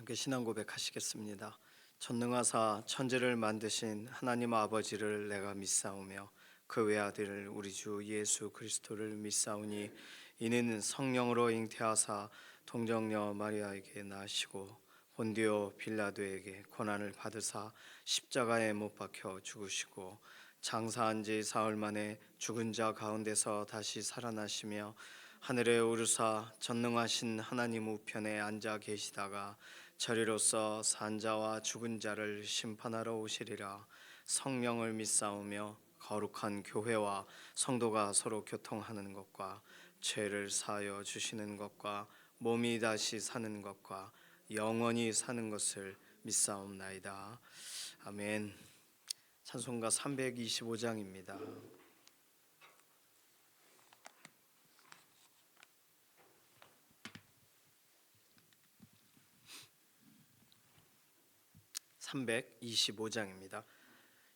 함께 신앙 고백하시겠습니다. 전능하사 천지를 만드신 하나님 아버지를 내가 믿사오며 그 외아들 우리 주 예수 그리스도를 믿사오니 이는 성령으로 잉태하사 동정녀 마리아에게 나시고 본디오 빌라도에게 고난을 받으사 십자가에 못 박혀 죽으시고 장사한 지 사흘 만에 죽은 자 가운데서 다시 살아나시며 하늘에 오르사 전능하신 하나님 우편에 앉아 계시다가 저리로서 산자와 죽은 자를 심판하러 오시리라. 성령을 믿사오며 거룩한 교회와 성도가 서로 교통하는 것과 죄를 사하여 주시는 것과 몸이 다시 사는 것과 영원히 사는 것을 믿사옵나이다. 아멘. 찬송가 325장입니다. 325장입니다.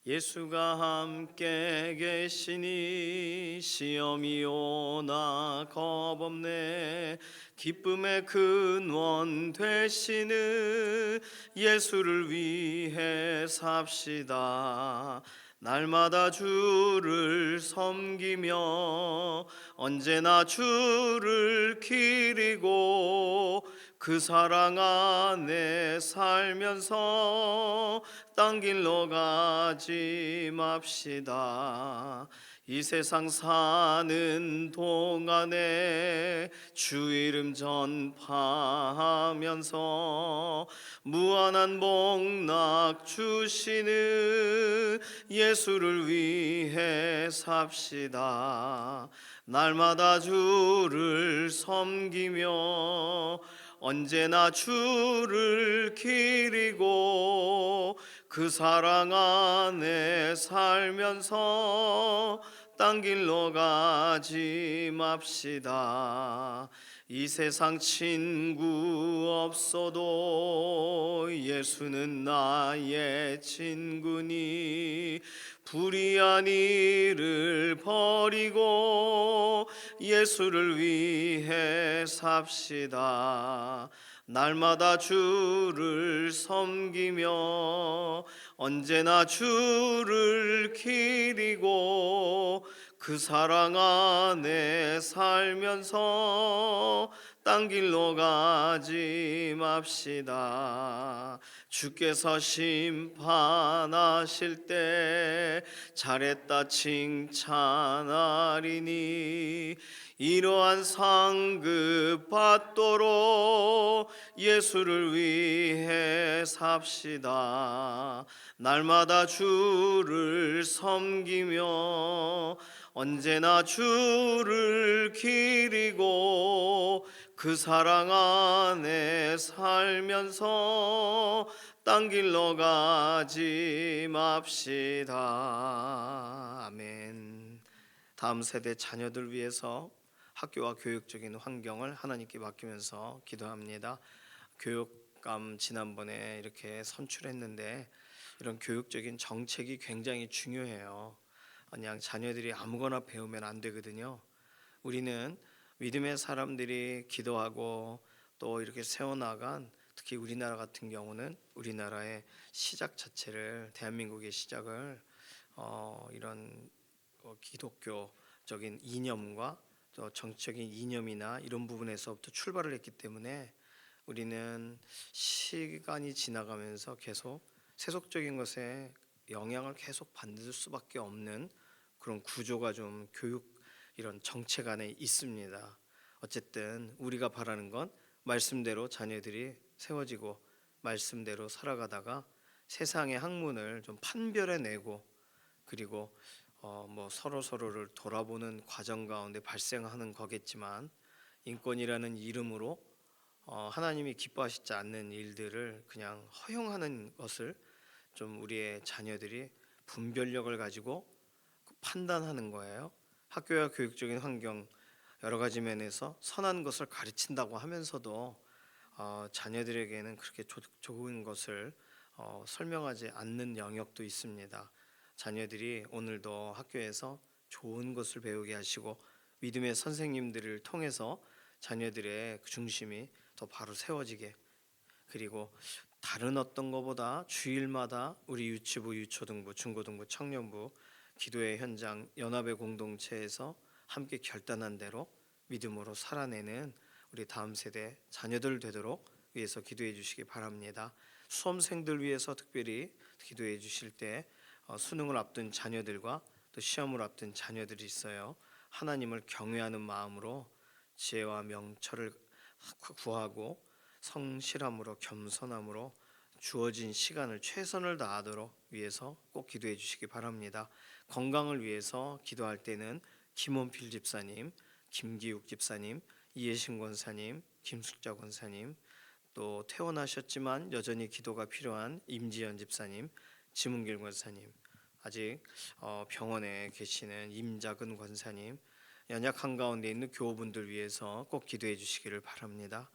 예수가 함께 계시니 시험이 오나 겁없네. 기쁨의 근원 되시는 예수를 위해 삽시다. 날마다 주를 섬기며 언제나 주를 기리고 그 사랑 안에 살면서 딴 길로 가지 맙시다. 이 세상 사는 동안에 주 이름 전파하면서 무한한 복락 주시는 예수를 위해 삽시다. 날마다 주를 섬기며 언제나 주를 기리고 그 사랑 안에 살면서 딴 길로 가지 맙시다. 이 세상 친구 없어도 예수는 나의 친구니 불의한 일을 버리고 예수를 위해 삽시다. 날마다 주를 섬기며 언제나 주를 기리고 그 사랑 안에 살면서 딴 길로 가지 맙시다. 주께서 심판하실 때 잘했다 칭찬하리니 이러한 상급 받도록 예수를 위해 삽시다. 날마다 주를 섬기며 언제나 주를 기리고 그 사랑 안에 살면서 딴 길로 가지 맙시다. 아멘. 다음 세대 자녀들 위해서 학교와 교육적인 환경을 하나님께 맡기면서 기도합니다. 교육감 지난번에 이렇게 선출했는데 이런 교육적인 정책이 굉장히 중요해요. 그냥 자녀들이 아무거나 배우면 안 되거든요. 우리는 믿음의 사람들이 기도하고 또 이렇게 세워나간, 특히 우리나라 같은 경우는 우리나라의 시작 자체를, 대한민국의 시작을 이런 기독교적인 이념과 또 정치적인 이념이나 이런 부분에서부터 출발을 했기 때문에 우리는 시간이 지나가면서 계속 세속적인 것에 영향을 계속 받을 수밖에 없는 그런 구조가 좀 교육 이런 정책 안에 있습니다. 어쨌든 우리가 바라는 건 말씀대로 자녀들이 세워지고 말씀대로 살아가다가 세상의 학문을 좀 판별해내고 그리고 서로를 돌아보는 과정 가운데 발생하는 거겠지만 인권이라는 이름으로 하나님이 기뻐하시지 않는 일들을 그냥 허용하는 것을 좀 우리의 자녀들이 분별력을 가지고 판단하는 거예요. 학교와 교육적인 환경 여러 가지 면에서 선한 것을 가르친다고 하면서도 자녀들에게는 그렇게 좋은 것을 설명하지 않는 영역도 있습니다. 자녀들이 오늘도 학교에서 좋은 것을 배우게 하시고 믿음의 선생님들을 통해서 자녀들의 그 중심이 더 바로 세워지게 그리고 다른 어떤 것보다 주일마다 우리 유치부, 유초등부, 중고등부, 청년부 기도의 현장 연합의 공동체에서 함께 결단한 대로 믿음으로 살아내는 우리 다음 세대 자녀들 되도록 위해서 기도해 주시기 바랍니다. 수험생들 위해서 특별히 기도해 주실 때 수능을 앞둔 자녀들과 또 시험을 앞둔 자녀들이 있어요. 하나님을 경외하는 마음으로 지혜와 명철을 구하고 성실함으로 겸손함으로 주어진 시간을 최선을 다하도록 위해서 꼭 기도해 주시기 바랍니다. 건강을 위해서 기도할 때는 김원필 집사님, 김기욱 집사님, 이혜신 권사님, 김숙자 권사님, 또 퇴원하셨지만 여전히 기도가 필요한 임지연 집사님, 지문길 권사님, 아직 병원에 계시는 임작은 권사님, 연약한 가운데 있는 교우분들 위해서 꼭 기도해 주시기를 바랍니다.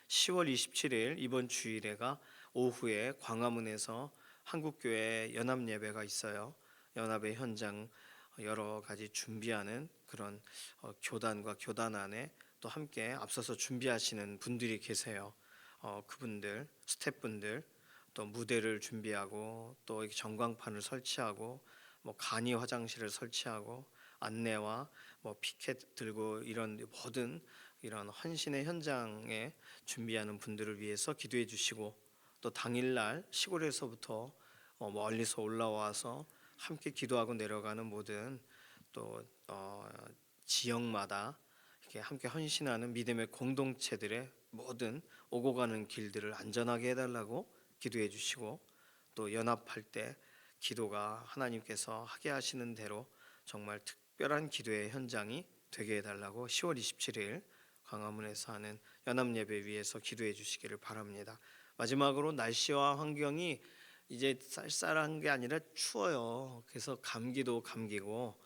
10월 27일 이번 주일에가 오후에 광화문에서 한국교회 연합 예배가 있어요. 연합의 현장 여러 가지 준비하는 그런 교단과 교단 안에 또 함께 앞서서 준비하시는 분들이 계세요. 그분들 스태프분들 또 무대를 준비하고 또 전광판을 설치하고 뭐 간이 화장실을 설치하고 안내와 뭐 피켓 들고 이런 모든 이런 헌신의 현장에 준비하는 분들을 위해서 기도해 주시고 또 당일날 시골에서부터 멀리서 올라와서 함께 기도하고 내려가는 모든 또 지역마다 이렇게 함께 헌신하는 믿음의 공동체들의 모든 오고 가는 길들을 안전하게 해달라고 기도해 주시고 또 연합할 때 기도가 하나님께서 하게 하시는 대로 정말 특별한 기도의 현장이 되게 해달라고 10월 27일 광화문에서 하는 연합 예배 위해서 기도해 주시기를 바랍니다. 마지막으로 날씨와 환경이 이제 쌀쌀한 게 아니라 추워요. 그래서 감기도 감기고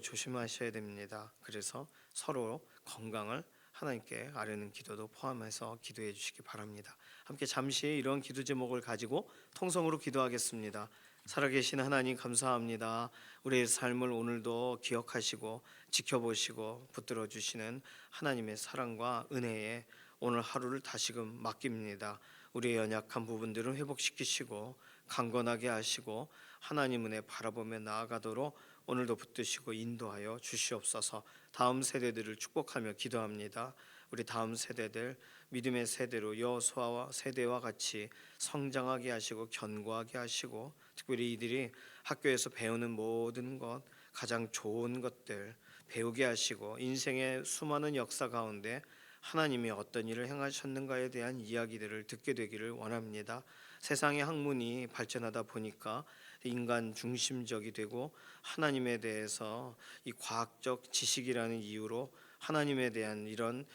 조심하셔야 됩니다. 그래서 서로 건강을 하나님께 아뢰는 기도도 포함해서 기도해 주시기 바랍니다. 함께 잠시 이런 기도 제목을 가지고 통성으로 기도하겠습니다. 살아계신 하나님 감사합니다. 우리의 삶을 오늘도 기억하시고 지켜보시고 붙들어 주시는 하나님의 사랑과 은혜에 오늘 하루를 다시금 맡깁니다. 우리의 연약한 부분들은 회복시키시고 강건하게 하시고 하나님 은혜 바라보며 나아가도록 오늘도 붙드시고 인도하여 주시옵소서. 다음 세대들을 축복하며 기도합니다. 우리 다음 세대들 믿음의 세대로 여호수아 세대와 같이 성장하게 하시고 견고하게 하시고 특별히 이들이 학교에서 배우는 모든 것 가장 좋은 것들 배우게 하시고 인생의 수많은 역사 가운데 하나님이 어떤 일을 행하셨는가에 대한 이야기들을 듣게 되기를 원합니다. 세상의 학문이 발전하다 보니까 인간 중심적이 되고 하나님에 대해서 이 과학적 지식이라는 이유로 하나님에 대한 이런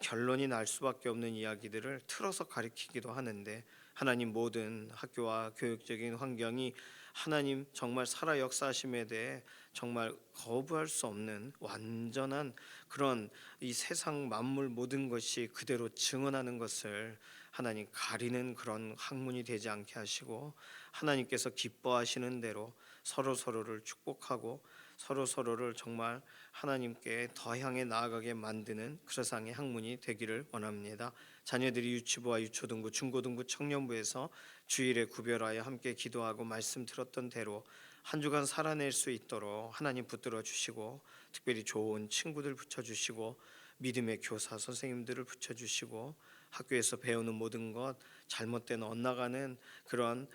결론이 날 수밖에 없는 이야기들을 틀어서 가리키기도 하는데 하나님 모든 학교와 교육적인 환경이 하나님 정말 살아 역사하심에 대해 정말 거부할 수 없는 완전한 그런 이 세상 만물 모든 것이 그대로 증언하는 것을 하나님 가리는 그런 학문이 되지 않게 하시고 하나님께서 기뻐하시는 대로 서로를 축복하고 서로를 정말 하나님께 더 향해 나아가게 만드는 그 세상의 학문이 되기를 원합니다. 자녀들이 유치부와 유초등부, 중고등부, 청년부에서 주일에 구별하여 함께 기도하고 말씀 들었던 대로 한 주간 살아낼 수 있도록 하나님 붙들어 주시고 특별히 좋은 친구들 붙여주시고 믿음의 교사 선생님들을 붙여주시고 학교에서 배우는 모든 것 잘못된 엇나가는 그런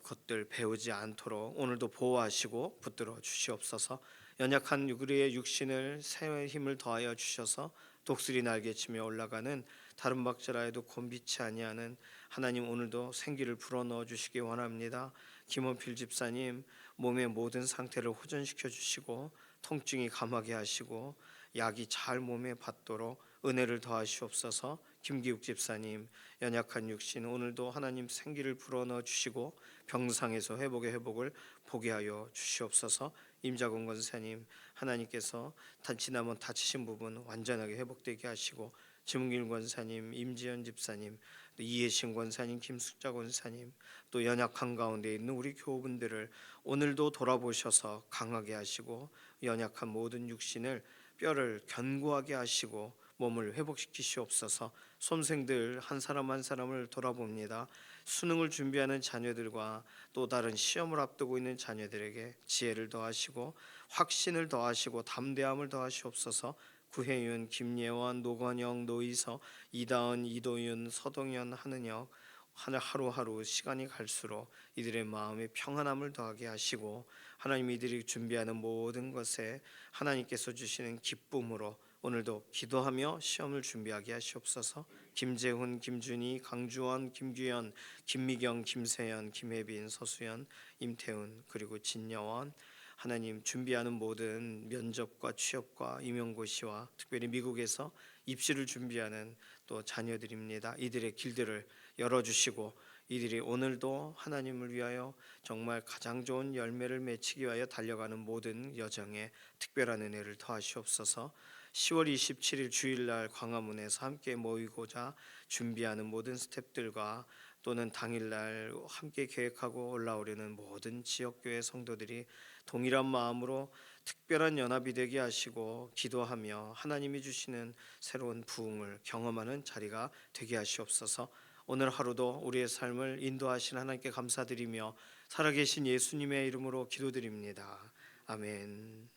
것들 배우지 않도록 오늘도 보호하시고 붙들어 주시옵소서. 연약한 우리의 육신을 새 힘을 더하여 주셔서 독수리 날개치며 올라가는 다른 박자라에도 곤비치 아니하는 하나님 오늘도 생기를 불어넣어 주시기 원합니다. 김원필 집사님 몸의 모든 상태를 호전시켜 주시고 통증이 감하게 하시고 약이 잘 몸에 받도록 은혜를 더하시옵소서. 김기욱 집사님 연약한 육신 오늘도 하나님 생기를 불어넣어 주시고 병상에서 회복의 회복을 보게 하여 주시옵소서. 임자곤 권사님 하나님께서 지난번 다치신 부분 완전하게 회복되게 하시고 지문길 권사님, 임지연 집사님, 또 이혜신 권사님, 김숙자 권사님, 또 연약한 가운데 있는 우리 교우분들을 오늘도 돌아보셔서 강하게 하시고 연약한 모든 육신을 뼈를 견고하게 하시고 몸을 회복시키시옵소서. 수험생들 한 사람 한 사람을 돌아봅니다. 수능을 준비하는 자녀들과 또 다른 시험을 앞두고 있는 자녀들에게 지혜를 더하시고 확신을 더하시고 담대함을 더하시옵소서. 구혜윤, 김예원, 노건영, 노이서, 이다은, 이도윤, 서동현, 하는혁 하루하루 시간이 갈수록 이들의 마음에 평안함을 더하게 하시고 하나님 이들이 준비하는 모든 것에 하나님께서 주시는 기쁨으로 오늘도 기도하며 시험을 준비하게 하시옵소서. 김재훈, 김준희, 강주원, 김규현, 김미경, 김세연, 김혜빈, 서수연, 임태훈 그리고 진여원 하나님 준비하는 모든 면접과 취업과 임용고시와 특별히 미국에서 입시를 준비하는 또 자녀들입니다. 이들의 길들을 열어주시고 이들이 오늘도 하나님을 위하여 정말 가장 좋은 열매를 맺히기 위하여 달려가는 모든 여정에 특별한 은혜를 더하시옵소서. 10월 27일 주일날 광화문에서 함께 모이고자 준비하는 모든 스태프들과 또는 당일날 함께 계획하고 올라오려는 모든 지역교회 성도들이 동일한 마음으로 특별한 연합이 되게 하시고 기도하며 하나님이 주시는 새로운 부흥을 경험하는 자리가 되게 하시옵소서. 오늘 하루도 우리의 삶을 인도하신 하나님께 감사드리며 살아계신 예수님의 이름으로 기도드립니다. 아멘.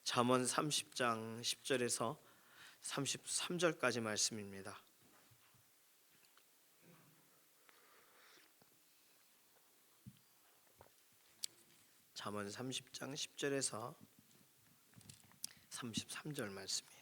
잠언 30장 10절에서 33절까지 말씀입니다. 잠언 30장 10절에서 33절 말씀이에요.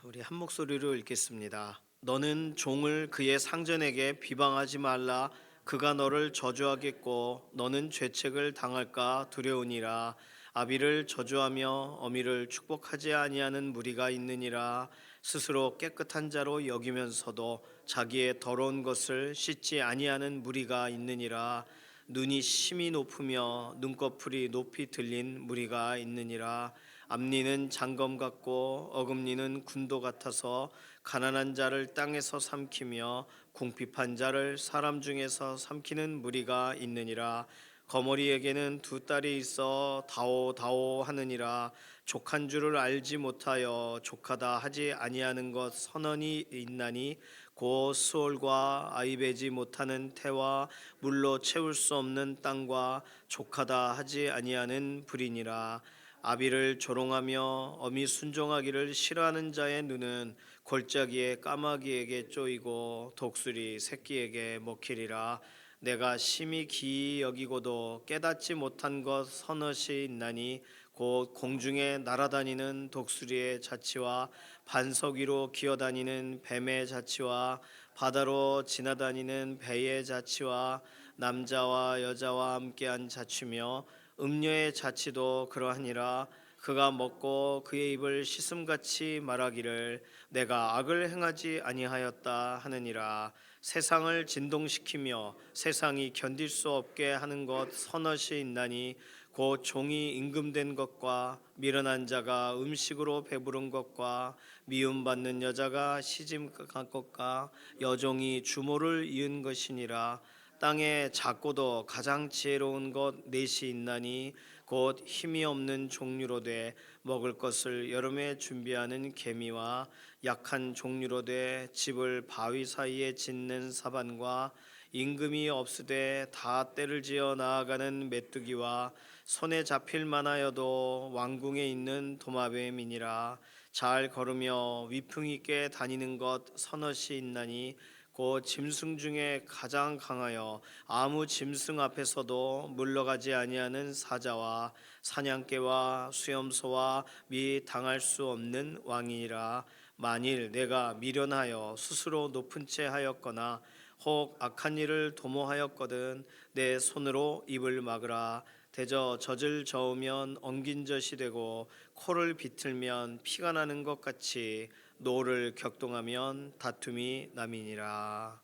우리 한 목소리로 읽겠습니다. 너는 종을 그의 상전에게 비방하지 말라. 그가 너를 저주하겠고 너는 죄책을 당할까 두려우니라. 아비를 저주하며 어미를 축복하지 아니하는 무리가 있느니라. 스스로 깨끗한 자로 여기면서도 자기의 더러운 것을 씻지 아니하는 무리가 있느니라. 눈이 심히 높으며 눈꺼풀이 높이 들린 무리가 있느니라. 앞니는 장검 같고 어금니는 군도 같아서 가난한 자를 땅에서 삼키며 궁핍한 자를 사람 중에서 삼키는 무리가 있느니라. 거머리에게는 두 딸이 있어 다오다오 하느니라. 족한 줄을 알지 못하여 족하다 하지 아니하는 것 선언이 있나니 곧 수월과 아이배지 못하는 태와 물로 채울 수 없는 땅과 족하다 하지 아니하는 불이니라. 아비를 조롱하며 어미 순종하기를 싫어하는 자의 눈은 골짜기에 까마귀에게 쪼이고 독수리 새끼에게 먹히리라. 내가 심히 기이 여기고도 깨닫지 못한 것 서너시 있나니 곧 공중에 날아다니는 독수리의 자치와 반석 위로 기어다니는 뱀의 자치와 바다로 지나다니는 배의 자치와 남자와 여자와 함께한 자치며 음녀의 자치도 그러하니라. 그가 먹고 그의 입을 씻음같이 말하기를 내가 악을 행하지 아니하였다 하느니라. 세상을 진동시키며 세상이 견딜 수 없게 하는 것 서너시 있나니 곧 종이 임금된 것과 미련한 자가 음식으로 배부른 것과 미움받는 여자가 시집간 것과 여종이 주모를 이은 것이니라. 땅에 작고도 가장 지혜로운 것 넷이 있나니 곧 힘이 없는 종류로 돼 먹을 것을 여름에 준비하는 개미와 약한 종류로 돼 집을 바위 사이에 짓는 사반과 임금이 없으되 다 때를 지어 나아가는 메뚜기와 손에 잡힐 만하여도 왕궁에 있는 도마뱀이니라. 잘 걸으며 위풍 있게 다니는 것 서너시 있나니 곧 짐승 중에 가장 강하여 아무 짐승 앞에서도 물러가지 아니하는 사자와 사냥개와 수염소와 미 당할 수 없는 왕이니라. 만일 내가 미련하여 스스로 높은 채 하였거나 혹 악한 일을 도모하였거든 내 손으로 입을 막으라. 대저 젖을 저으면 엉긴 젖이 되고 코를 비틀면 피가 나는 것 같이 노를 격동하면 다툼이 남이니라.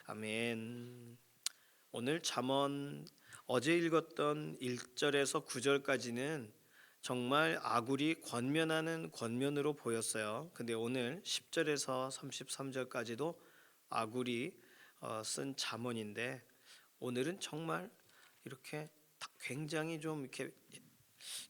아멘. 오늘 잠언 어제 읽었던 1절에서 9절까지는 정말 아굴이 권면하는 권면으로 보였어요. 근데 오늘 10절에서 33절까지도 아굴이 쓴 잠언인데 오늘은 정말 이렇게 굉장히 좀 이렇게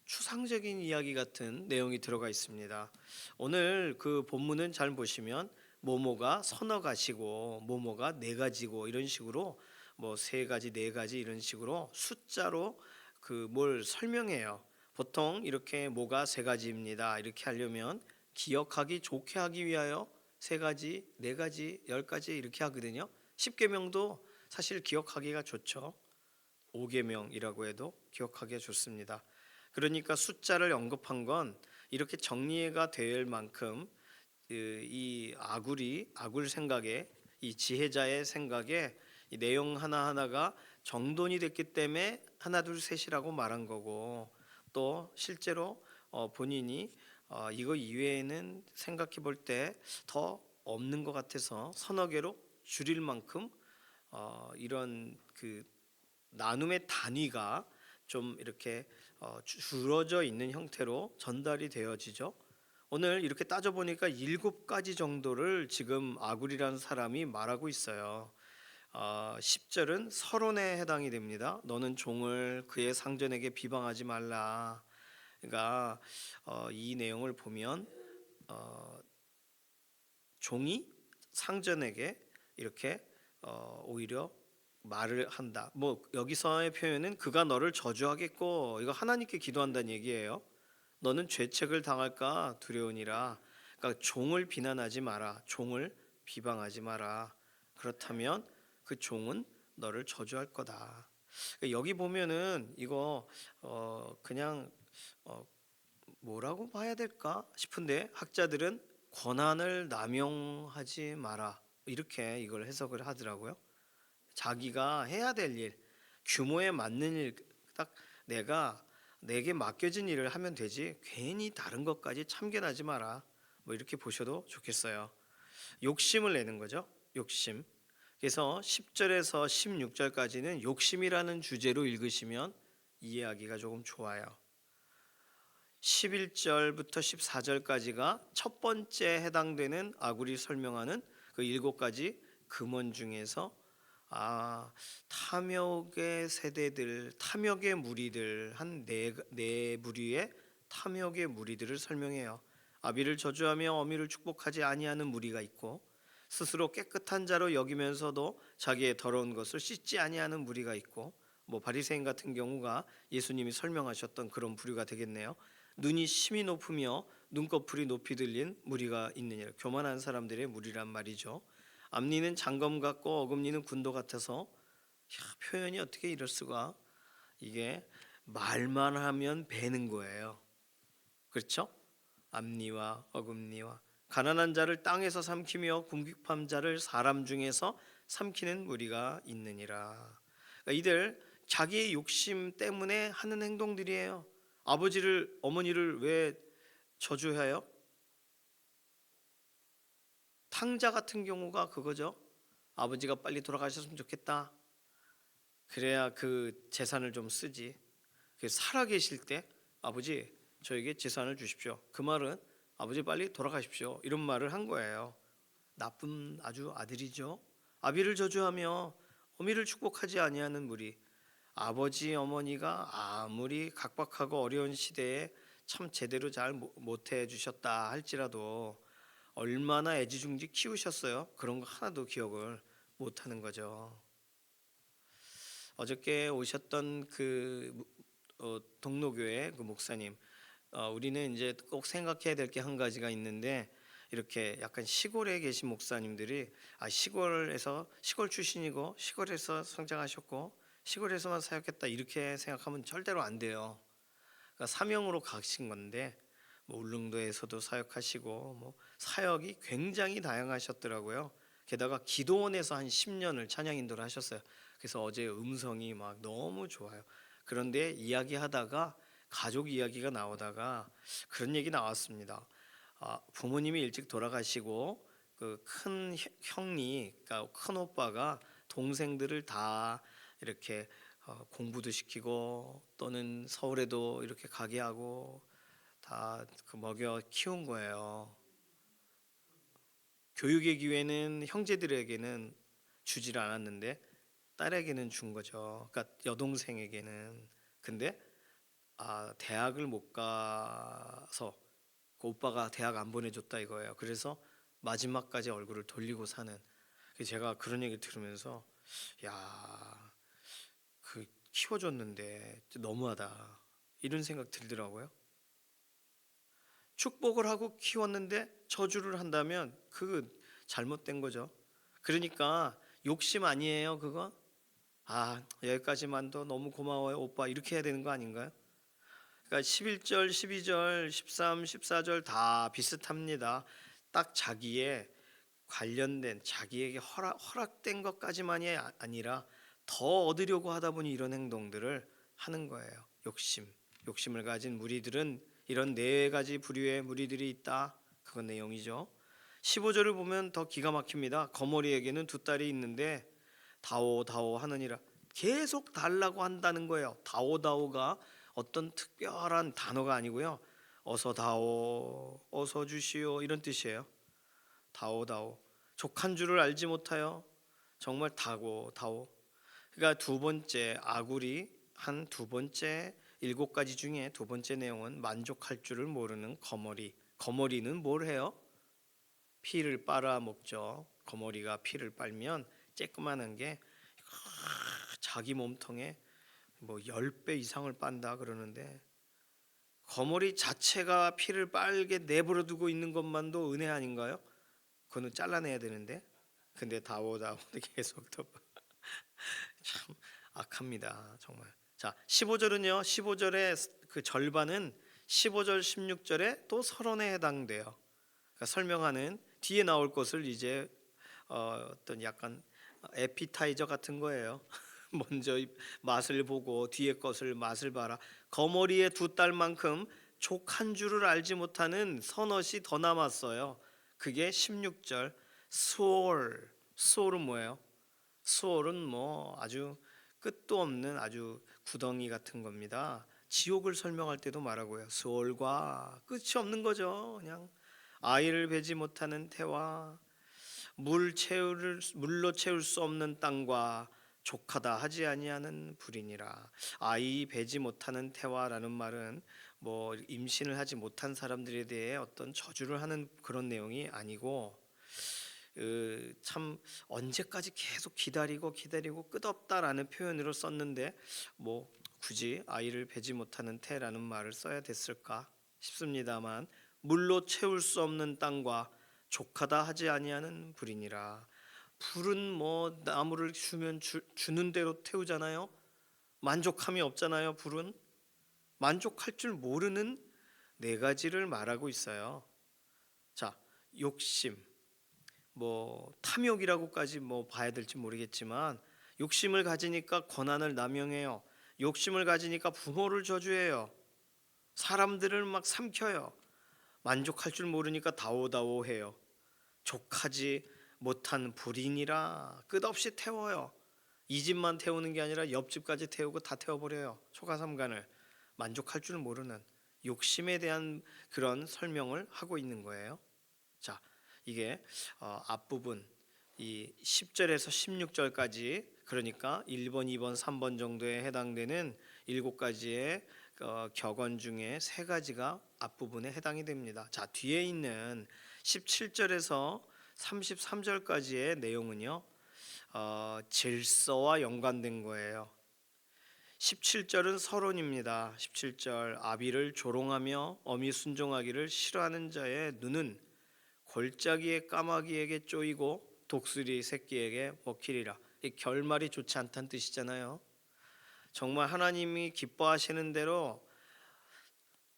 추상적인 이야기 같은 내용이 들어가 있습니다. 오늘 그 본문은 잘 보시면 모모가 서너 가지고 모모가 네 가지고 이런 식으로 뭐 세 가지 네 가지 이런 식으로 숫자로 그 뭘 설명해요. 보통 이렇게 뭐가 세 가지입니다. 이렇게 하려면 기억하기 좋게 하기 위하여 세 가지, 네 가지, 열 가지 이렇게 하거든요. 십계명도 사실 기억하기가 좋죠. 오계명이라고 해도 기억하기가 좋습니다. 그러니까 숫자를 언급한 건 이렇게 정리가 될 만큼 이 아굴 생각에 이 지혜자의 생각에 이 내용 하나 하나가 정돈이 됐기 때문에 하나 둘 셋이라고 말한 거고 또 실제로 본인이 이거 이외에는 생각해 볼 때 더 없는 것 같아서 서너 개로 줄일 만큼 이런 그 나눔의 단위가 좀 이렇게 줄어져 있는 형태로 전달이 되어지죠. 오늘 이렇게 따져보니까 7가지 정도를 지금 아굴이라는 사람이 말하고 있어요. 10절은 서론에 해당이 됩니다. 너는 종을 그의 상전에게 비방하지 말라. 그러니까 이 내용을 보면 어, 종이 상전에게 이렇게 오히려 말을 한다. 뭐 여기서의 표현은 그가 너를 저주하겠고 이거 하나님께 기도한다는 얘기예요. 너는 죄책을 당할까 두려우니라. 그러니까 종을 비난하지 마라. 종을 비방하지 마라. 그렇다면 그 종은 너를 저주할 거다. 그러니까 여기 보면은 이거 그냥 어, 뭐라고 봐야 될까 싶은데 학자들은 권한을 남용하지 마라 이렇게 이걸 해석을 하더라고요. 자기가 해야 될 일, 규모에 맞는 일, 딱 내게 맡겨진 일을 하면 되지 괜히 다른 것까지 참견하지 마라. 뭐 이렇게 보셔도 좋겠어요. 욕심을 내는 거죠. 욕심. 그래서 10절에서 16절까지는 욕심이라는 주제로 읽으시면 이해하기가 조금 좋아요. 11절부터 14절까지가 첫 번째 해당되는 아굴이 설명하는 그 7가지 금원 중에서 탐욕의 세대들, 탐욕의 무리들 한 네 무리의 탐욕의 무리들을 설명해요. 아비를 저주하며 어미를 축복하지 아니하는 무리가 있고 스스로 깨끗한 자로 여기면서도 자기의 더러운 것을 씻지 아니하는 무리가 있고 뭐 바리새인 같은 경우가 예수님이 설명하셨던 그런 부류가 되겠네요. 눈이 심히 높으며 눈꺼풀이 높이 들린 무리가 있느니라. 교만한 사람들의 무리란 말이죠. 앞니는 장검 같고 어금니는 군도 같아서 표현이 어떻게 이럴 수가. 이게 말만 하면 배는 거예요. 그렇죠? 앞니와 어금니와 가난한 자를 땅에서 삼키며 궁핍한 자를 사람 중에서 삼키는 무리가 있느니라. 그러니까 이들 자기의 욕심 때문에 하는 행동들이에요. 아버지를 어머니를 왜 저주해요? 탕자 같은 경우가 그거죠. 아버지가 빨리 돌아가셨으면 좋겠다. 그래야 그 재산을 좀 쓰지. 살아 계실 때 아버지 저에게 재산을 주십시오. 그 말은 아버지 빨리 돌아가십시오. 이런 말을 한 거예요. 나쁜 아주 아들이죠. 아비를 저주하며 어미를 축복하지 아니하는 무리. 아버지 어머니가 아무리 각박하고 어려운 시대에 참 제대로 잘 못해 주셨다 할지라도 얼마나 애지중지 키우셨어요. 그런 거 하나도 기억을 못하는 거죠. 어저께 오셨던 그 동로교회 그 목사님, 우리는 이제 꼭 생각해야 될 게 한 가지가 있는데 이렇게 약간 시골에 계신 목사님들이 시골 출신이고 시골에서 성장하셨고 시골에서만 사역했다 이렇게 생각하면 절대로 안 돼요. 그러니까 사명으로 가신 건데 뭐 울릉도에서도 사역하시고 뭐 사역이 굉장히 다양하셨더라고요. 게다가 기도원에서 한 10년을 찬양 인도를 하셨어요. 그래서 어제 음성이 막 너무 좋아요. 그런데 이야기하다가 가족 이야기가 나오다가 그런 얘기 나왔습니다. 부모님이 일찍 돌아가시고 그 큰 형이, 그러니까 큰 오빠가 동생들을 다 이렇게 공부도 시키고 또는 서울에도 이렇게 가게 하고 다 그 먹여 키운 거예요. 교육의 기회는 형제들에게는 주질 않았는데 딸에게는 준 거죠. 그러니까 여동생에게는. 근데 대학을 못 가서 그 오빠가 대학 안 보내줬다 이거예요. 그래서 마지막까지 얼굴을 돌리고 사는. 제가 그런 얘기 들으면서 야, 그 키워줬는데 너무하다 이런 생각 들더라고요. 축복을 하고 키웠는데 저주를 한다면 그 잘못된 거죠. 그러니까 욕심 아니에요, 그거? 여기까지만도 너무 고마워요, 오빠. 이렇게 해야 되는 거 아닌가요? 그러니까 11절, 12절, 13, 14절 다 비슷합니다. 딱 자기의 관련된 자기에게 허락된 것까지만이 아니라 더 얻으려고 하다 보니 이런 행동들을 하는 거예요. 욕심을 가진 무리들은 이런 네 가지 부류의 무리들이 있다. 그건 내용이죠. 15절을 보면 더 기가 막힙니다. 거머리에게는 두 딸이 있는데 다오 다오 하느니라. 계속 달라고 한다는 거예요. 다오 다오가 어떤 특별한 단어가 아니고요. 어서 다오, 어서 주시오 이런 뜻이에요. 다오 다오. 족한 줄을 알지 못하여 정말 다고 다오. 그러니까 두 번째 아굴이 한 두 번째 7가지 중에 두 번째 내용은 만족할 줄을 모르는 거머리. 거머리는 뭘 해요? 피를 빨아 먹죠. 거머리가 피를 빨면 쬐끄만한 게 자기 몸통에 뭐 10배 이상을 빤다 그러는데 거머리 자체가 피를 빨게 내버려 두고 있는 것만도 은혜 아닌가요? 그거는 잘라내야 되는데 근데 다오다오 계속 더 참 악합니다 정말. 자 15절은요 15절의 그 절반은 15절 16절에 또 서론에 해당돼요. 그러니까 설명하는 뒤에 나올 것을 이제 어떤 약간 에피타이저 같은 거예요. 먼저 맛을 보고 뒤에 것을 맛을 봐라. 거머리의 두 딸만큼 족한 줄을 알지 못하는 서넛이 더 남았어요. 그게 16절 수올은 뭐예요? 수올은 뭐 아주 끝도 없는 아주 구덩이 같은 겁니다. 지옥을 설명할 때도 말하고요. 수올과 끝이 없는 거죠. 그냥 아이를 베지 못하는 태와 물로 채울 수 없는 땅과 족하다 하지 아니하는 불이니라. 아이 베지 못하는 태와라는 말은 뭐 임신을 하지 못한 사람들에 대해 어떤 저주를 하는 그런 내용이 아니고 참 언제까지 계속 기다리고 끝없다라는 표현으로 썼는데 뭐 굳이 아이를 베지 못하는 태라는 말을 써야 됐을까 싶습니다만 물로 채울 수 없는 땅과 족하다 하지 아니하는 불이니라. 불은 뭐 나무를 주는 대로 태우잖아요. 만족함이 없잖아요. 불은 만족할 줄 모르는 네 가지를 말하고 있어요. 자, 욕심, 뭐 탐욕이라고까지 뭐 봐야 될지 모르겠지만 욕심을 가지니까 권한을 남용해요. 욕심을 가지니까 부모를 저주해요. 사람들을 막 삼켜요. 만족할 줄 모르니까 다오다오해요. 족하지 못한 불인이라 끝없이 태워요. 이 집만 태우는 게 아니라 옆집까지 태우고 다 태워버려요. 초가삼간을. 만족할 줄 모르는 욕심에 대한 그런 설명을 하고 있는 거예요. 자, 이게 앞부분 이 10절에서 16절까지 그러니까 1번, 2번, 3번 정도에 해당되는 7가지의 격언 중에 3가지가 앞부분에 해당이 됩니다. 자, 뒤에 있는 17절에서 33절까지의 내용은요. 질서와 연관된 거예요. 17절은 서론입니다. 17절 아비를 조롱하며 어미 순종하기를 싫어하는 자의 눈은 골짜기의 까마귀에게 쪼이고 독수리 새끼에게 먹히리라. 이 결말이 좋지 않다는 뜻이잖아요. 정말 하나님이 기뻐하시는 대로가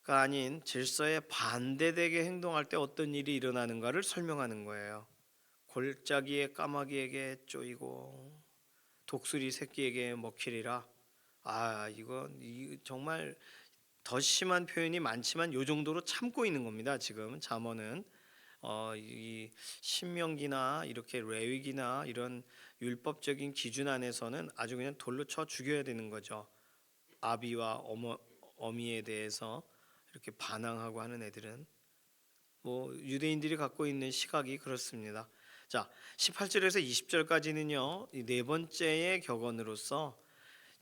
아닌 질서에 반대되게 행동할 때 어떤 일이 일어나는가를 설명하는 거예요. 골짜기의 까마귀에게 쪼이고 독수리 새끼에게 먹히리라. 이건 정말 더 심한 표현이 많지만 요 정도로 참고 있는 겁니다. 지금 잠언은 이 신명기나 이렇게 레위기나 이런 율법적인 기준 안에서는 아주 그냥 돌로 쳐 죽여야 되는 거죠. 아비와 어미에 대해서 이렇게 반항하고 하는 애들은 뭐 유대인들이 갖고 있는 시각이 그렇습니다. 자, 18절에서 20절까지는요. 이 네 번째의 격언으로서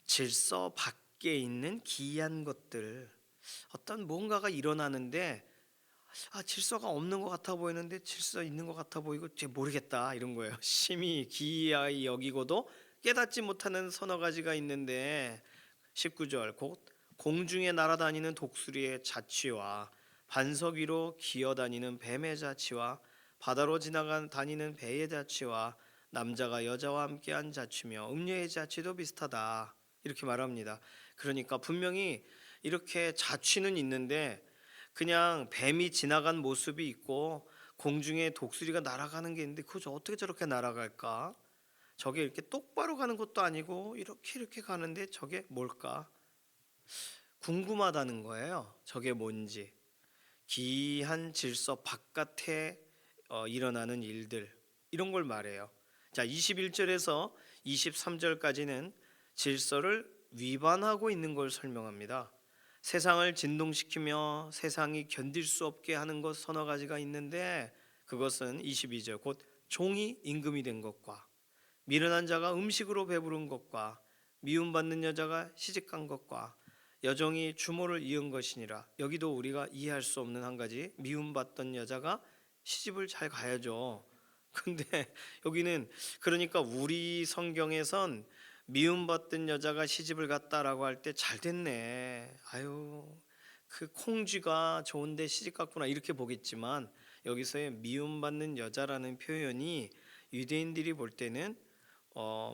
질서 밖에 있는 기이한 것들, 어떤 뭔가가 일어나는데 질서가 없는 것 같아 보이는데 질서 있는 것 같아 보이고 잘 모르겠다 이런 거예요. 심히 기이하게 여기고도 깨닫지 못하는 서너 가지가 있는데 19절 곧 공중에 날아다니는 독수리의 자취와 반석 위로 기어다니는 뱀의 자취와 바다로 지나간 다니는 배의 자취와 남자가 여자와 함께한 자취며 음녀의 자취도 비슷하다 이렇게 말합니다. 그러니까 분명히 이렇게 자취는 있는데 그냥 뱀이 지나간 모습이 있고 공중에 독수리가 날아가는 게 있는데 그거 어떻게 저렇게 날아갈까? 저게 이렇게 똑바로 가는 것도 아니고 이렇게 가는데 저게 뭘까? 궁금하다는 거예요. 저게 뭔지. 기이한 질서 바깥에 일어나는 일들 이런 걸 말해요. 자, 21절에서 23절까지는 질서를 위반하고 있는 걸 설명합니다. 세상을 진동시키며 세상이 견딜 수 없게 하는 것 서너 가지가 있는데 그것은 22절 곧 종이 임금이 된 것과 미련한 자가 음식으로 배부른 것과 미움받는 여자가 시집간 것과 여종이 주모를 이은 것이니라. 여기도 우리가 이해할 수 없는 한 가지, 미움받던 여자가 시집을 잘 가야죠. 근데 여기는 그러니까 우리 성경에선 미움받던 여자가 시집을 갔다라고 할 때 잘 됐네, 아유 그 콩쥐가 좋은데 시집 갔구나 이렇게 보겠지만 여기서의 미움받는 여자라는 표현이 유대인들이 볼 때는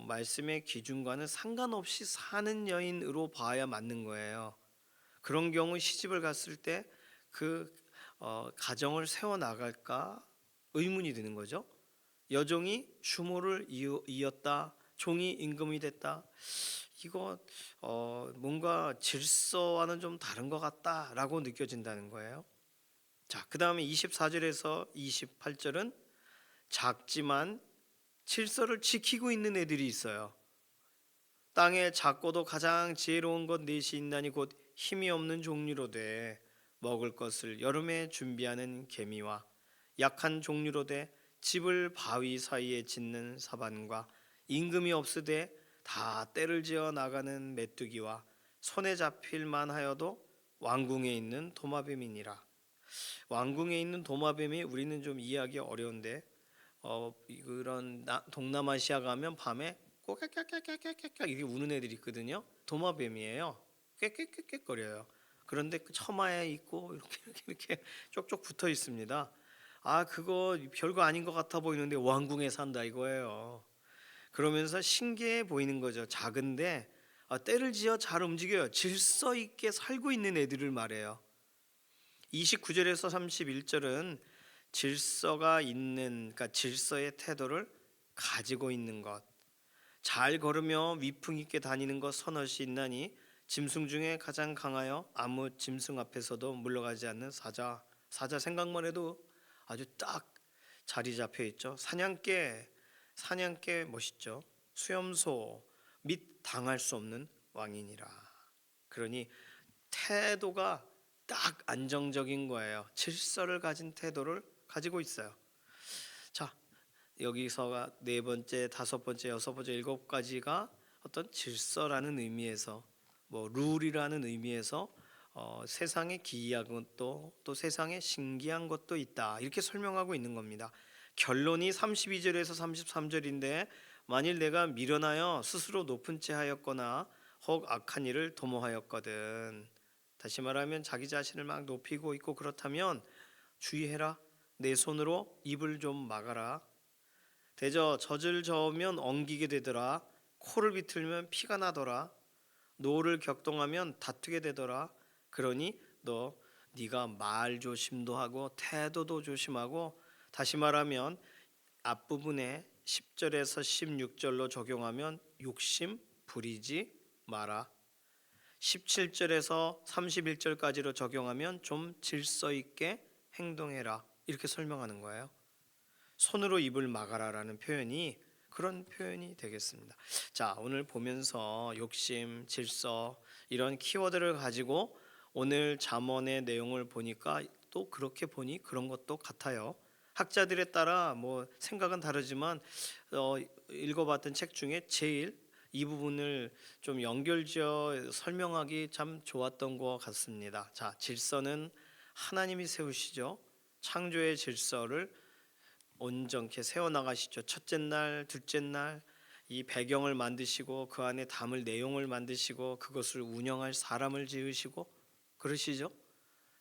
말씀의 기준과는 상관없이 사는 여인으로 봐야 맞는 거예요. 그런 경우 시집을 갔을 때 그 가정을 세워 나갈까 의문이 드는 거죠. 여종이 주모를 이었다, 종이 임금이 됐다. 이거 뭔가 질서와는 좀 다른 것 같다라고 느껴진다는 거예요. 자, 그 다음에 24절에서 28절은 작지만 질서를 지키고 있는 애들이 있어요. 땅에 작고도 가장 지혜로운 것 넷이 있나니 곧 힘이 없는 종류로 돼 먹을 것을 여름에 준비하는 개미와 약한 종류로 돼 집을 바위 사이에 짓는 사반과 임금이 없으되 다 때를 지어 나가는 메뚜기와 손에 잡힐 만하여도 왕궁에 있는 도마뱀이니라. 왕궁에 있는 도마뱀이 우리는 좀 이해하기 어려운데 그런 동남아시아 가면 밤에 꼬깍깍깍깍깍깍 이렇게 우는 애들이 있거든요. 도마뱀이에요. 꽥꽥꽥꽥거려요. 그런데 그 처마에 있고 이렇게 쪽쪽 붙어 있습니다. 그거 별거 아닌 것 같아 보이는데 왕궁에 산다 이거예요. 그러면서 신기해 보이는 거죠. 작은데 때를 지어 잘 움직여요. 질서 있게 살고 있는 애들을 말해요. 29절에서 31절은 질서가 있는, 그러니까 질서의 태도를 가지고 있는 것, 잘 걸으며 위풍 있게 다니는 것 서너시 있나니 짐승 중에 가장 강하여 아무 짐승 앞에서도 물러가지 않는 사자 생각만 해도 아주 딱 자리 잡혀 있죠. 사냥개 멋있죠. 수염소 및 당할 수 없는 왕이니라. 그러니 태도가 딱 안정적인 거예요. 질서를 가진 태도를 가지고 있어요. 자, 여기서가 네 번째, 다섯 번째, 여섯 번째, 일곱 가지가 어떤 질서라는 의미에서 뭐 룰이라는 의미에서 세상에 기이한 것도 또 세상에 신기한 것도 있다 이렇게 설명하고 있는 겁니다. 결론이 32절에서 33절인데 만일 내가 미련하여 스스로 높은 채 하였거나 혹 악한 일을 도모하였거든, 다시 말하면 자기 자신을 막 높이고 있고 그렇다면 주의해라. 내 손으로 입을 좀 막아라. 대저 젖을 저으면 엉기게 되더라. 코를 비틀면 피가 나더라. 노를 격동하면 다투게 되더라. 그러니 네가 말 조심도 하고 태도도 조심하고, 다시 말하면 앞부분에 10절에서 16절로 적용하면 욕심 부리지 마라. 17절에서 31절까지로 적용하면 좀 질서 있게 행동해라 이렇게 설명하는 거예요. 손으로 입을 막아라라는 표현이 그런 표현이 되겠습니다. 자, 오늘 보면서 욕심, 질서 이런 키워드를 가지고 오늘 잠언의 내용을 보니까 또 그렇게 보니 그런 것도 같아요. 학자들에 따라 뭐 생각은 다르지만 읽어봤던 책 중에 제일 이 부분을 좀 연결지어 설명하기 참 좋았던 것 같습니다. 자, 질서는 하나님이 세우시죠. 창조의 질서를 온전케 세워나가시죠. 첫째 날, 둘째 날 이 배경을 만드시고 그 안에 담을 내용을 만드시고 그것을 운영할 사람을 지으시고 그러시죠.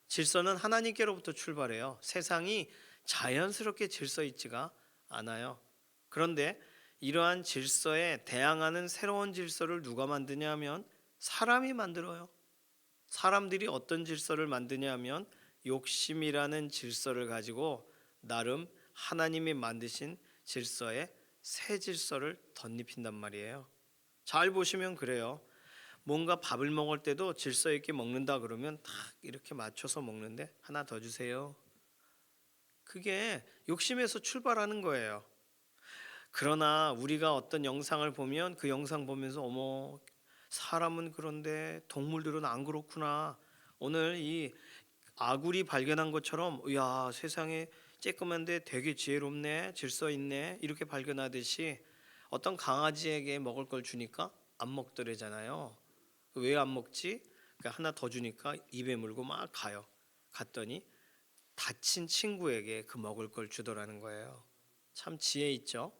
질서는 하나님께로부터 출발해요. 세상이 자연스럽게 질서 있지가 않아요. 그런데 이러한 질서에 대항하는 새로운 질서를 누가 만드냐 하면 사람이 만들어요. 사람들이 어떤 질서를 만드냐 하면 욕심이라는 질서를 가지고 나름 하나님이 만드신 질서에 새 질서를 덧입힌단 말이에요. 잘 보시면 그래요. 뭔가 밥을 먹을 때도 질서 있게 먹는다 그러면 딱 이렇게 맞춰서 먹는데 하나 더 주세요. 그게 욕심에서 출발하는 거예요. 그러나 우리가 어떤 영상을 보면 그 영상 보면서 어머, 사람은 그런데 동물들은 안 그렇구나. 오늘 이 아굴이 발견한 것처럼 야, 세상에 쬐끄만데 되게 지혜롭네, 질서 있네 이렇게 발견하듯이 어떤 강아지에게 먹을 걸 주니까 안 먹더래잖아요. 왜 안 먹지? 그러니까 하나 더 주니까 입에 물고 막 가요. 갔더니 다친 친구에게 그 먹을 걸 주더라는 거예요. 참 지혜 있죠.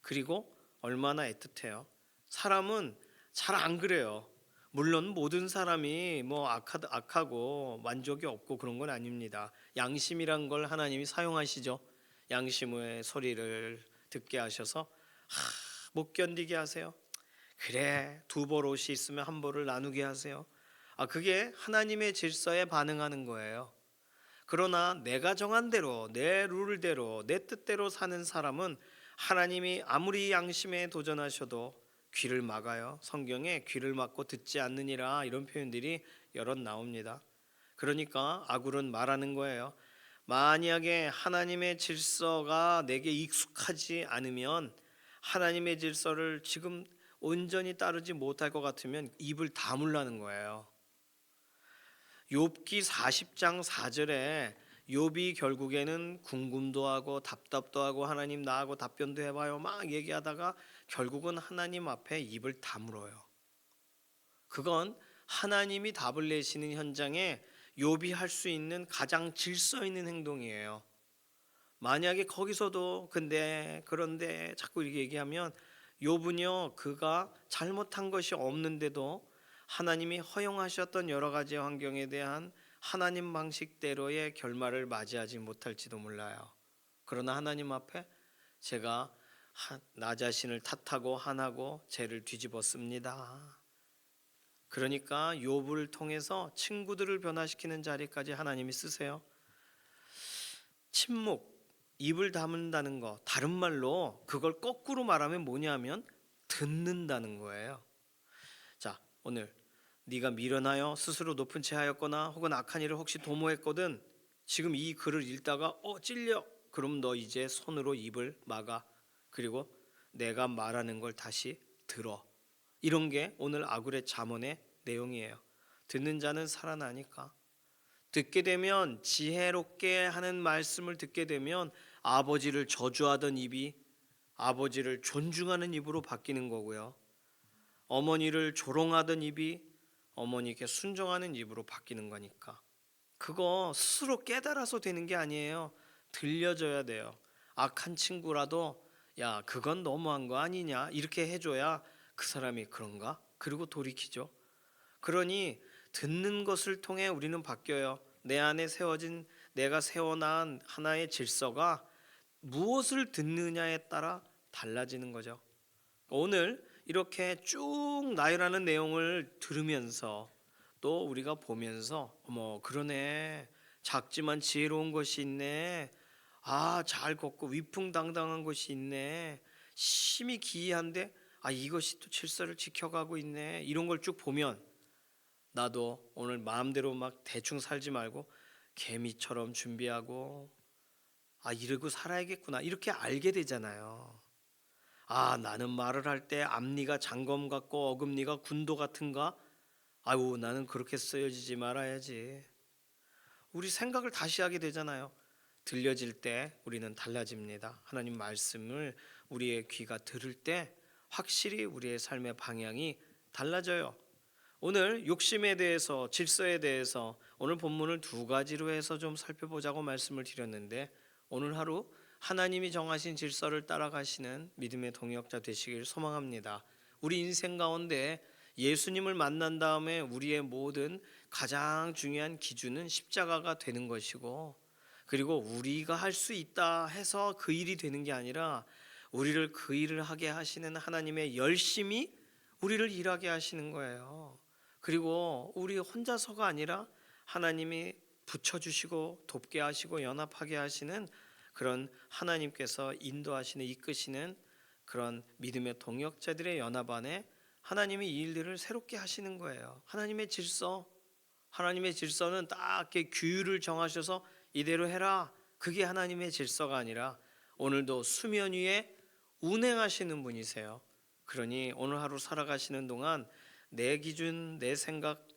그리고 얼마나 애틋해요. 사람은 잘 안 그래요. 물론 모든 사람이 뭐 악하고 만족이 없고 그런 건 아닙니다. 양심이란 걸 하나님이 사용하시죠. 양심의 소리를 듣게 하셔서 못 견디게 하세요. 그래, 두 벌 옷이 있으면 한 벌을 나누게 하세요. 그게 하나님의 질서에 반응하는 거예요. 그러나 내가 정한 대로 내 룰대로 내 뜻대로 사는 사람은 하나님이 아무리 양심에 도전하셔도 귀를 막아요. 성경에 귀를 막고 듣지 않느니라 이런 표현들이 여럿 나옵니다. 그러니까 아굴은 말하는 거예요. 만약에 하나님의 질서가 내게 익숙하지 않으면 하나님의 질서를 지금 온전히 따르지 못할 것 같으면 입을 다물라는 거예요. 욥기 40장 4절에 욥이 결국에는 궁금도 하고 답답도 하고 하나님 나하고 답변도 해봐요 막 얘기하다가 결국은 하나님 앞에 입을 다물어요. 그건 하나님이 답을 내시는 현장에 욥이 할 수 있는 가장 질서 있는 행동이에요. 만약에 거기서도 그런데 자꾸 이렇게 얘기하면 욥은요, 그가 잘못한 것이 없는데도 하나님이 허용하셨던 여러 가지 환경에 대한 하나님 방식대로의 결말을 맞이하지 못할지도 몰라요. 그러나 하나님 앞에 제가 나 자신을 탓하고 한하고 죄를 뒤집었습니다. 그러니까 욥을 통해서 친구들을 변화시키는 자리까지 하나님이 쓰세요. 침묵, 입을 다문다는 거, 다른 말로 그걸 거꾸로 말하면 뭐냐면 듣는다는 거예요. 자, 오늘 네가 미련하여 스스로 높은 채 하였거나 혹은 악한 일을 혹시 도모했거든 지금 이 글을 읽다가 찔려. 그럼 너 이제 손으로 입을 막아. 그리고 내가 말하는 걸 다시 들어. 이런 게 오늘 아굴의 잠언의 내용이에요. 듣는 자는 살아나니까. 듣게 되면 지혜롭게 하는 말씀을 듣게 되면 아버지를 저주하던 입이 아버지를 존중하는 입으로 바뀌는 거고요. 어머니를 조롱하던 입이 어머니께 순종하는 입으로 바뀌는 거니까. 그거 스스로 깨달아서 되는 게 아니에요. 들려줘야 돼요. 악한 친구라도 야, 그건 너무한 거 아니냐 이렇게 해줘야 그 사람이 그런가? 그리고 돌이키죠. 그러니 듣는 것을 통해 우리는 바뀌어요. 내 안에 세워진 내가 세워놓은 하나의 질서가 무엇을 듣느냐에 따라 달라지는 거죠. 오늘 이렇게 쭉 나열하는 내용을 들으면서 또 우리가 보면서 어머, 그러네, 작지만 지혜로운 것이 있네, 잘 걷고 위풍당당한 것이 있네, 심히 기이한데 이것이 또 질서를 지켜가고 있네, 이런 걸 쭉 보면 나도 오늘 마음대로 막 대충 살지 말고 개미처럼 준비하고 이러고 살아야겠구나 이렇게 알게 되잖아요. 나는 말을 할 때 앞니가 장검 같고 어금니가 군도 같은가? 나는 그렇게 쓰여지지 말아야지. 우리 생각을 다시 하게 되잖아요. 들려질 때 우리는 달라집니다. 하나님 말씀을 우리의 귀가 들을 때 확실히 우리의 삶의 방향이 달라져요. 오늘 욕심에 대해서, 질서에 대해서 오늘 본문을 두 가지로 해서 좀 살펴보자고 말씀을 드렸는데, 오늘 하루 하나님이 정하신 질서를 따라가시는 믿음의 동역자 되시길 소망합니다. 우리 인생 가운데 예수님을 만난 다음에 우리의 모든 가장 중요한 기준은 십자가가 되는 것이고, 그리고 우리가 할 수 있다 해서 그 일이 되는 게 아니라 우리를 그 일을 하게 하시는 하나님의 열심이 우리를 일하게 하시는 거예요. 그리고 우리 혼자서가 아니라 하나님이 붙여주시고 돕게 하시고 연합하게 하시는 그런 하나님께서 인도하시는, 이끄시는 그런 믿음의 동역자들의 연합 안에 하나님이 이 일들을 새롭게 하시는 거예요. 하나님의 질서는 딱 이렇게 규율을 정하셔서 이대로 해라, 그게 하나님의 질서가 아니라 오늘도 수면 위에 운행하시는 분이세요. 그러니 오늘 하루 살아가시는 동안 내 기준, 내 생각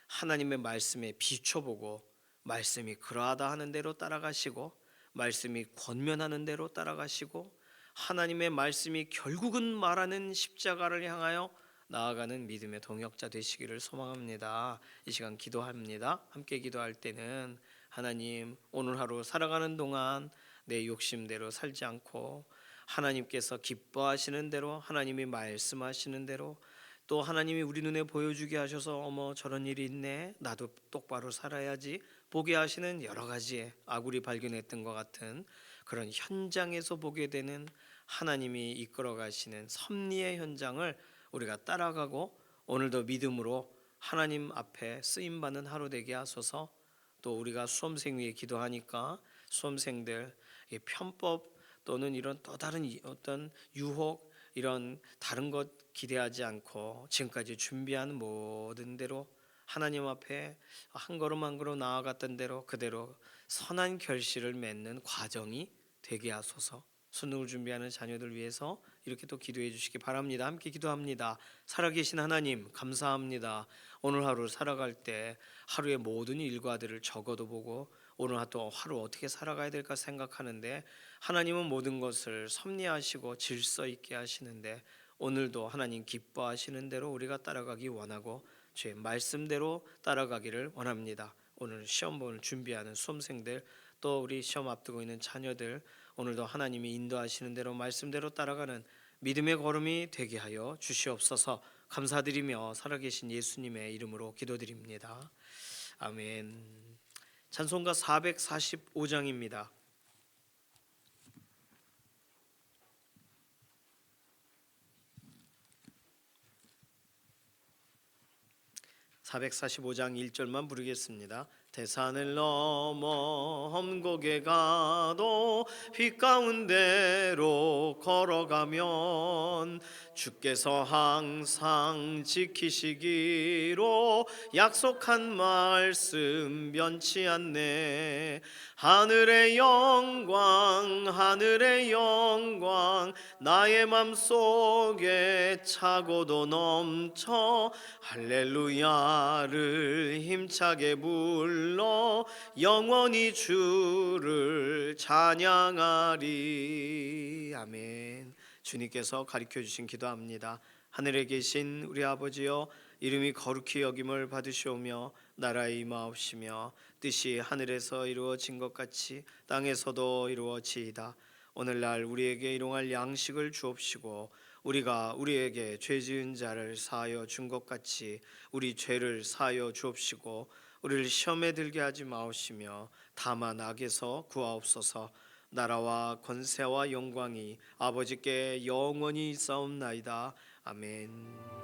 하나님의 말씀에 비춰보고, 말씀이 그러하다 하는 대로 따라가시고, 말씀이 권면하는 대로 따라가시고, 하나님의 말씀이 결국은 말하는 십자가를 향하여 나아가는 믿음의 동역자 되시기를 소망합니다. 이 시간 기도합니다. 함께 기도할 때는 하나님, 오늘 하루 살아가는 동안 내 욕심대로 살지 않고 하나님께서 기뻐하시는 대로, 하나님이 말씀하시는 대로, 또 하나님이 우리 눈에 보여주게 하셔서 어머 저런 일이 있네, 나도 똑바로 살아야지 보게 하시는 여러 가지의 아구리 발견했던 것 같은 그런 현장에서 보게 되는 하나님이 이끌어 가시는 섭리의 현장을 우리가 따라가고, 오늘도 믿음으로 하나님 앞에 쓰임받는 하루 되게 하소서. 또 우리가 수험생 위에 기도하니까 수험생들 편법 또는 이런 또 다른 어떤 유혹, 이런 다른 것 기대하지 않고 지금까지 준비한 모든 대로 하나님 앞에 한 걸음 한 걸음 나아갔던 대로 그대로 선한 결실을 맺는 과정이 되게 하소서. 수능을 준비하는 자녀들 위해서 이렇게 또 기도해 주시기 바랍니다. 함께 기도합니다. 살아계신 하나님 감사합니다. 오늘 하루 살아갈 때 하루의 모든 일과들을 적어도 보고 오늘 하루 어떻게 살아가야 될까 생각하는데, 하나님은 모든 것을 섭리하시고 질서 있게 하시는데, 오늘도 하나님 기뻐하시는 대로 우리가 따라가기 원하고 주의 말씀대로 따라가기를 원합니다. 오늘 시험본을 준비하는 수험생들, 또 우리 시험 앞두고 있는 자녀들, 오늘도 하나님이 인도하시는 대로 말씀대로 따라가는 믿음의 걸음이 되게 하여 주시옵소서. 감사드리며 살아계신 예수님의 이름으로 기도드립니다. 아멘. 찬송가 445장입니다. 445장 1절만 부르겠습니다. 대산을 넘어 험곡에 가도 빛 가운데로 걸어가면 주께서 항상 지키시기로 약속한 말씀 변치 않네. 하늘의 영광 하늘의 영광 나의 맘속에 차고도 넘쳐 할렐루야를 힘차게 불러 영원히 주를 찬양하리. 아멘. 주님께서 가르쳐 주신 기도합니다. 하늘에 계신 우리 아버지여, 이름이 거룩히 여김을 받으시오며 나라의 임하옵시며 뜻이 하늘에서 이루어진 것 같이 땅에서도 이루어지이다. 오늘날 우리에게 일용할 양식을 주옵시고 우리가 우리에게 죄 지은 자를 사하여 준 것 같이 우리 죄를 사하여 주옵시고 우리를 시험에 들게 하지 마옵시며 다만 악에서 구하옵소서. 나라와 권세와 영광이 아버지께 영원히 있사옵나이다. 아멘.